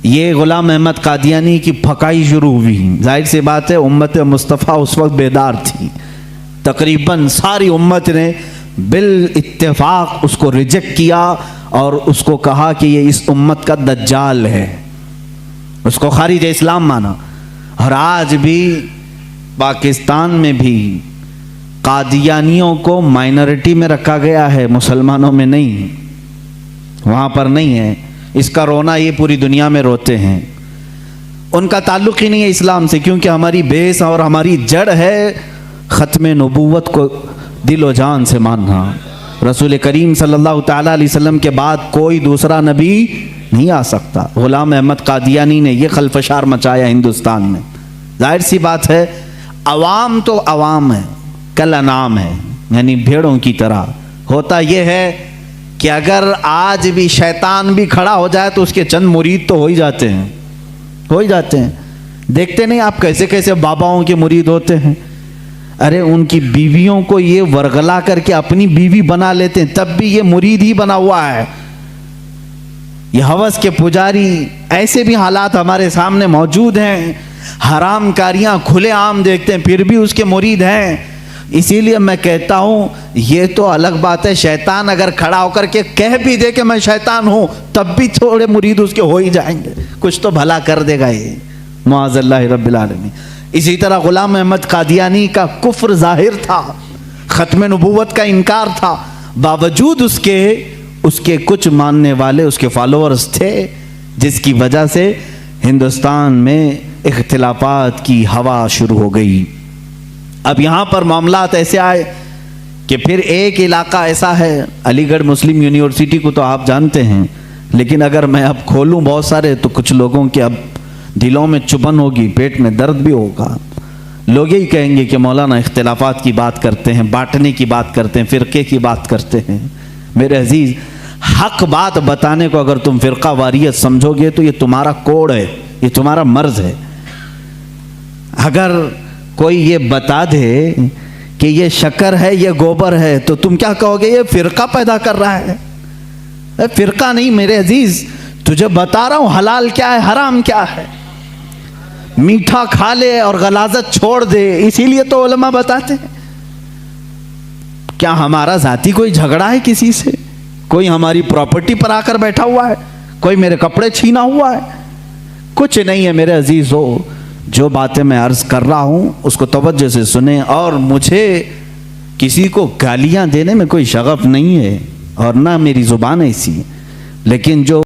یہ غلام احمد قادیانی کی پھکائی شروع ہوئی۔ ظاہر سی بات ہے امت مصطفیٰ اس وقت بیدار تھی، تقریباً ساری امت نے بالاتفاق اس کو ریجیکٹ کیا اور اس کو کہا کہ یہ اس امت کا دجال ہے، اس کو خارج اسلام مانا۔ اور آج بھی پاکستان میں بھی قادیانیوں کو مائنورٹی میں رکھا گیا ہے، مسلمانوں میں نہیں، وہاں پر نہیں ہے۔ اس کا رونا یہ پوری دنیا میں روتے ہیں۔ ان کا تعلق ہی نہیں ہے اسلام سے، کیونکہ ہماری بیس اور ہماری جڑ ہے ختم نبوت کو دل و جان سے ماننا۔ رسول کریم صلی اللہ تعالیٰ علیہ وسلم کے بعد کوئی دوسرا نبی نہیں آ سکتا۔ غلام احمد قادیانی نے یہ خلفشار مچایا ہندوستان میں۔ ظاہر سی بات ہے عوام تو عوام ہے، کل انعام ہے، یعنی بھیڑوں کی طرح۔ ہوتا یہ ہے کہ اگر آج بھی شیطان بھی کھڑا ہو جائے تو اس کے چند مرید تو ہو ہی جاتے ہیں۔ دیکھتے نہیں آپ کیسے کیسے باباؤں کے مرید ہوتے ہیں؟ ارے ان کی بیویوں کو یہ ورغلا کر کے اپنی بیوی بنا لیتے ہیں، تب بھی یہ مرید ہی بنا ہوا ہے۔ یہ ہوس کے پجاری، ایسے بھی حالات ہمارے سامنے موجود ہیں۔ حرام کاریاں کھلے عام دیکھتے ہیں پھر بھی اس کے مرید ہیں۔ اسی لیے میں کہتا ہوں یہ تو الگ بات ہے، شیطان اگر کھڑا ہو کر کے کہہ بھی دے کہ میں شیطان ہوں تب بھی تھوڑے مرید اس کے ہو ہی جائیں گے، کچھ تو بھلا کر دے گا یہ، معاذ اللہ رب العالمین۔ اسی طرح غلام احمد قادیانی کا کفر ظاہر تھا، ختم نبوت کا انکار تھا، باوجود اس کے کچھ ماننے والے اس کے فالوورز تھے، جس کی وجہ سے ہندوستان میں اختلافات کی ہوا شروع ہو گئی۔ اب یہاں پر معاملات ایسے آئے کہ پھر ایک علاقہ ایسا ہے، علی گڑھ مسلم یونیورسٹی کو تو آپ جانتے ہیں، لیکن اگر میں اب کھولوں بہت سارے تو کچھ لوگوں کے اب دلوں میں چبھن ہوگی، پیٹ میں درد بھی ہوگا۔ لوگ یہی کہیں گے کہ مولانا اختلافات کی بات کرتے ہیں، بانٹنے کی بات کرتے ہیں، فرقے کی بات کرتے ہیں۔ میرے عزیز، حق بات بتانے کو اگر تم فرقہ واریت سمجھو گے تو یہ تمہارا کوڑ ہے، یہ تمہارا مرض ہے۔ اگر کوئی یہ بتا دے کہ یہ شکر ہے یہ گوبر ہے تو تم کیا کہو گے؟ یہ فرقہ پیدا کر رہا ہے۔ فرقہ نہیں میرے عزیز، تجھے بتا رہا ہوں حلال کیا ہے حرام کیا ہے۔ میٹھا کھا لے اور غلاظت چھوڑ دے، اسی لیے تو علماء بتاتے ہیں۔ کیا ہمارا ذاتی کوئی جھگڑا ہے کسی سے؟ کوئی ہماری پراپرٹی پر آ کر بیٹھا ہوا ہے؟ کوئی میرے کپڑے چھینا ہوا ہے؟ کچھ نہیں ہے میرے عزیزو۔ جو باتیں میں عرض کر رہا ہوں اس کو توجہ سے سنیں، اور مجھے کسی کو گالیاں دینے میں کوئی شغف نہیں ہے اور نہ میری زبان ایسی، لیکن جو